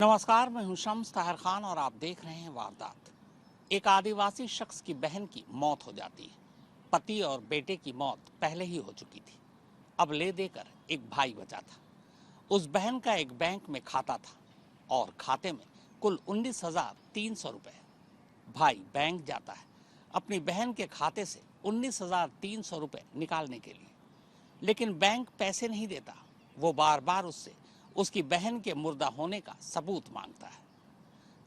नमस्कार, मैं हूं शम्स ताहिर खान और आप देख रहे हैं वारदात। एक आदिवासी शख्स की बहन की मौत हो जाती है। पति और बेटे की मौत पहले ही हो चुकी थी। अब ले देकर एक भाई बचा था। उस बहन का एक बैंक में खाता था और खाते में कुल 19,300 रुपए। भाई बैंक जाता है अपनी बहन के खाते से 19,300 रुपए निकालने के लिए, लेकिन बैंक पैसे नहीं देता। वो बार बार उससे उसकी बहन के मुर्दा होने का सबूत मांगता है।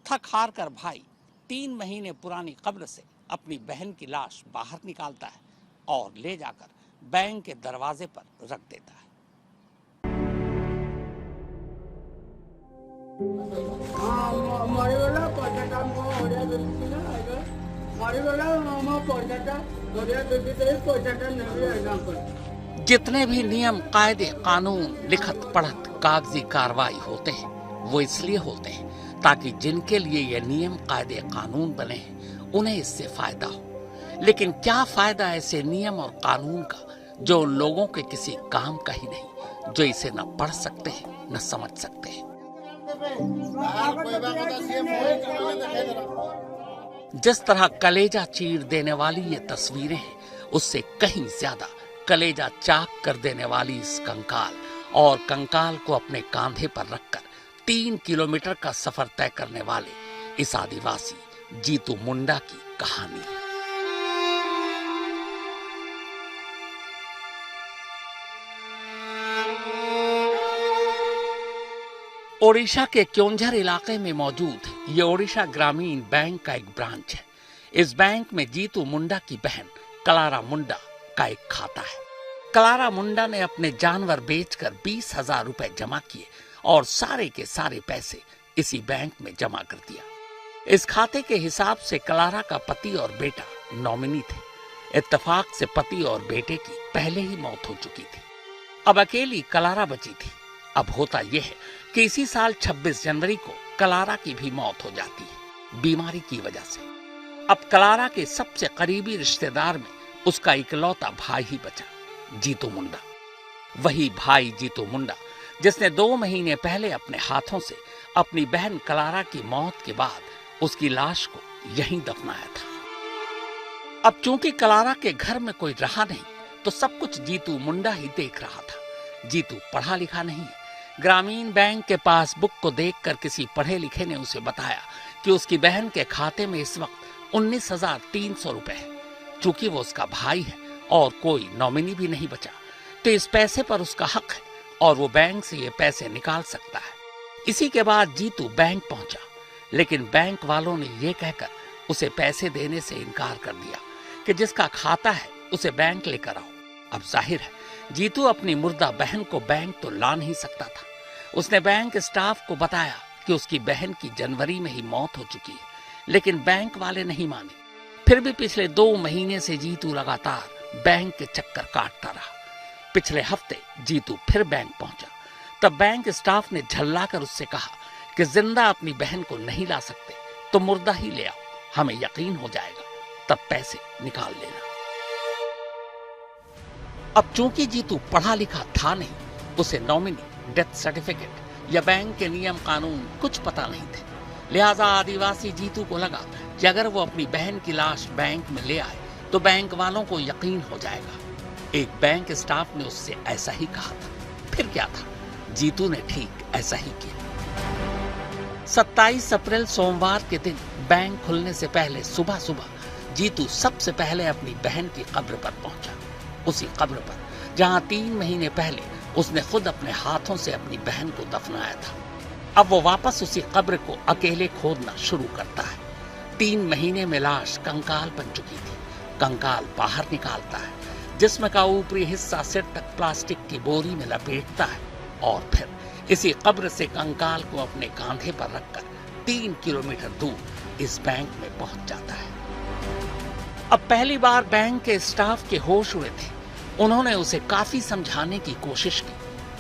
थक हार कर भाई 3 महीने पुरानी कब्र से अपनी बहन की लाश बाहर निकालता है और ले जाकर बैंक के दरवाजे पर रख देता है। जितने भी नियम, कायदे, कानून, लिखत पढ़त, कागजी कार्रवाई होते हैं वो इसलिए होते हैं ताकि जिनके लिए ये नियम, कायदे, कानून बने हैं उन्हें इससे फायदा हो। लेकिन क्या फायदा ऐसे नियम और कानून का जो उन लोगों के किसी काम का ही नहीं, जो इसे न पढ़ सकते हैं न समझ सकते हैं। जिस तरह कलेजा चीर देने वाली ये तस्वीरें हैं, उससे कहीं ज्यादा कलेजा चाक कर देने वाली इस कंकाल और कंकाल को अपने कांधे पर रखकर 3 किलोमीटर का सफर तय करने वाले इस आदिवासी जीतू मुंडा की कहानी है। ओडिशा के क्योंझर इलाके में मौजूद ये ओडिशा ग्रामीण बैंक का एक ब्रांच है। इस बैंक में जीतू मुंडा की बहन कलारा मुंडा का एक खाता है। कलारा मुंडा ने अपने जानवर बेचकर 20,000 रुपए जमा किए और सारे के सारे पैसे इसी बैंक में जमा कर दिया। इस खाते के हिसाब से कलारा का पति और बेटा नॉमिनी थे। इत्तेफाक से पति और बेटे की पहले ही मौत हो चुकी थी। अब अकेली कलारा बची थी। अब होता यह है कि इसी साल 26 जनवरी को कलारा की भी मौत हो जाती है, बीमारी की वजह से। अब कलारा के सबसे करीबी रिश्तेदार में उसका इकलौता भाई ही बचा, जीतू मुंडा। वही भाई जीतू मुंडा जिसने 2 महीने पहले अपने हाथों से अपनी बहन कलारा की मौत के बाद उसकी लाश को यहीं दफनाया था। अब चूंकि कलारा के घर में कोई रहा नहीं, तो सब कुछ जीतू मुंडा ही देख रहा था। जीतू पढ़ा लिखा नहीं है। ग्रामीण बैंक के पासबुक को देखकर किसी पढ़े लिखे ने उसे बताया कि उसकी बहन के खाते में इस वक्त 19,300 रुपए है। चूंकि वो उसका भाई है और कोई नॉमिनी भी नहीं बचा, तो इस पैसे पर उसका हक है और वो बैंक से ये पैसे निकाल सकता है। इसी के बाद जीतू बैंक पहुंचा, लेकिन बैंक वालों ने ये कहकर उसे पैसे देने से इनकार कर दिया कि जिसका खाता है उसे बैंक लेकर आओ। अब जाहिर है जीतू अपनी मुर्दा बहन को बैंक तो ला नहीं सकता था। उसने बैंक स्टाफ को बताया कि उसकी बहन की जनवरी में ही मौत हो चुकी है, लेकिन बैंक वाले नहीं माने। फिर भी पिछले 2 महीने से जीतू लगातार बैंक के चक्कर काटता रहा। पिछले हफ्ते जीतू फिर बैंक पहुंचा। तब बैंक स्टाफ ने झल्लाकर उससे कहा कि जिंदा अपनी बहन को नहीं ला सकते तो मुर्दा ही ले आओ, हमें यकीन हो जाएगा, तब पैसे निकाल लेना। अब चूंकि जीतू पढ़ा लिखा था नहीं, उसे नॉमिनी, डेथ सर्टिफिकेट या बैंक के नियम कानून कुछ पता नहीं थे। लिहाजा आदिवासी जीतू को लगा कि अगर वो अपनी बहन की लाश बैंक में ले आए तो बैंक वालों को यकीन हो जाएगा। एक बैंक स्टाफ ने उससे ऐसा ही कहा था। फिर क्या था, जीतू ने ठीक ऐसा ही किया। 27 अप्रैल सोमवार के दिन बैंक खुलने से पहले सुबह सुबह जीतू सबसे पहले अपनी बहन की कब्र पर पहुंचा। उसी कब्र पर जहां 3 महीने पहले उसने खुद अपने हाथों से अपनी बहन को दफनाया था। अब वो वापस उसी कब्र को अकेले खोदना शुरू करता है। 3 महीने में लाश कंकाल बन चुकी थी। कंकाल बाहर निकालता है, जिस्म का ऊपरी हिस्सा सिर तक प्लास्टिक की बोरी में लपेटता है और फिर इसी कब्र से कंकाल को अपने कांधे पर रखकर 3 किलोमीटर दूर इस बैंक में पहुंच जाता है। अब पहली बार बैंक के स्टाफ के होश उड़े थे। उन्होंने उसे काफी समझाने की कोशिश की,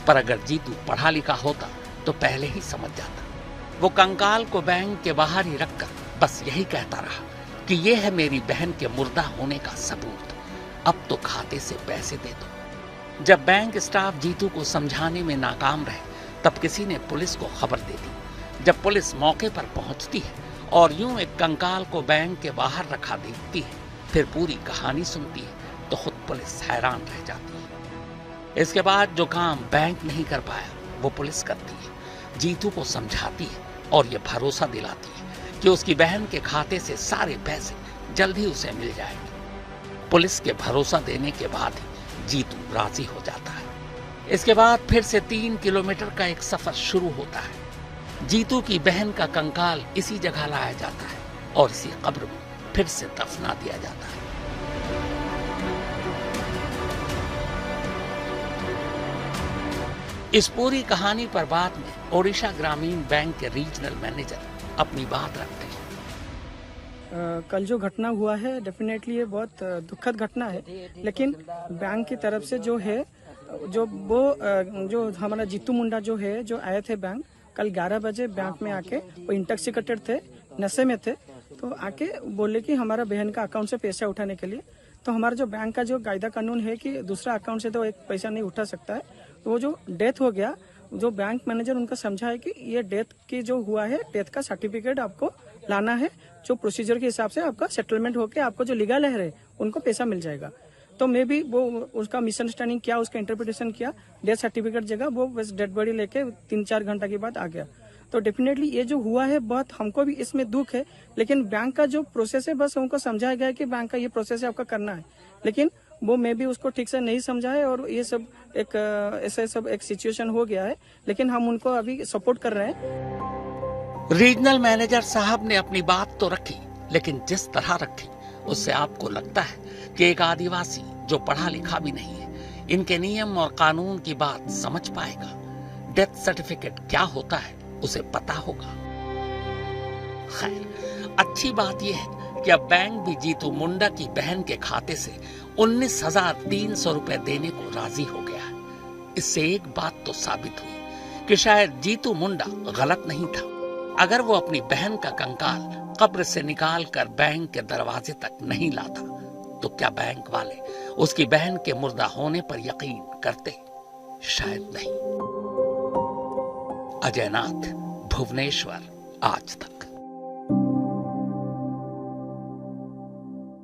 पर अगर जीतू पढ़ा लिखा होता तो पहले ही समझ जाता। वो कंकाल को बैंक के बाहर ही रखकर बस यही कहता रहा कि ये है मेरी बहन के मुर्दा होने का सबूत, अब तो खाते से पैसे दे दो। जब बैंक स्टाफ जीतू को समझाने में नाकाम रहे, तब किसी ने पुलिस को खबर दे दी। जब पुलिस मौके पर पहुंचती है और यूं एक कंकाल को बैंक के बाहर रखा देखती है, फिर पूरी कहानी सुनती है तो खुद पुलिस हैरान रह जाती है। इसके बाद जो काम बैंक नहीं कर पाया वो पुलिस करती है, जीतू को समझाती है और ये भरोसा दिलाती है कि उसकी बहन के खाते से सारे पैसे जल्द ही उसे मिल जाएंगे। पुलिस के भरोसा देने के बाद ही जीतू राजी हो जाता है। इसके बाद फिर से 3 किलोमीटर का एक सफर शुरू होता है। जीतू की बहन का कंकाल इसी जगह लाया जाता है और इसी कब्र में फिर से दफना दिया जाता है। इस पूरी कहानी पर बाद में ओडिशा ग्रामीण बैंक के रीजनल मैनेजर अपनी बात रखते हैं। कल जो घटना हुआ है डेफिनेटली ये बहुत दुखद घटना है, लेकिन बैंक की तरफ से जो है जो हमारा जीतू मुंडा जो है जो आए थे बैंक कल 11 बजे बैंक में आके, वो इंटॉक्सिकेटेड थे, नशे में थे, तो आके बोले कि हमारा बहन का अकाउंट से पैसा उठाने के लिए। तो हमारा जो बैंक का जो कायदा कानून है कि दूसरा अकाउंट से तो एक पैसा नहीं उठा सकता है। तो वो जो डेथ हो गया, जो बैंक मैनेजर उनको समझा है कि ये डेथ की जो हुआ है, डेथ का सर्टिफिकेट आपको लाना है, जो प्रोसीजर के हिसाब से आपका सेटलमेंट होके आपको जो लीगल है उनको पैसा मिल जाएगा। तो मे भी वो उसका मिसअंडरस्टैंडिंग किया, उसका इंटरप्रिटेशन किया, डेथ सर्टिफिकेट जगह वो बस डेड बॉडी लेके 3-4 घंटा के बाद आ गया। तो डेफिनेटली ये जो हुआ है बहुत हमको भी इसमें दुख है, लेकिन बैंक का जो प्रोसेस है बस हमको समझाया गया है कि बैंक का ये प्रोसेस है आपका करना है, लेकिन वो मे भी उसको ठीक से नहीं समझा है और ये सब एक ऐसा सब एक सिचुएशन हो गया है, लेकिन हम उनको अभी सपोर्ट कर रहे हैं। रीजनल मैनेजर साहब ने अपनी बात तो रखी, लेकिन जिस तरह रखी उससे आपको लगता है कि एक आदिवासी जो पढ़ा लिखा भी नहीं है इनके नियम और कानून की बात समझ पाएगा? डेथ सर्टिफिकेट क्या होता है उसे पता होगा? खैर, अच्छी बात यह है कि अब बैंक भी जीतू मुंडा की बहन के खाते से 19,300 रुपए देने को राजी हो गया है। इससे एक बात तो साबित हुई कि शायद जीतू मुंडा गलत नहीं था। अगर वो अपनी बहन का कंकाल कब्र से निकाल कर बैंक के दरवाजे तक नहीं लाता तो क्या बैंक वाले उसकी बहन के मुर्दा होने पर यकीन करते? शायद नहीं। अजय नाथ, भुवनेश्वर, आज तक।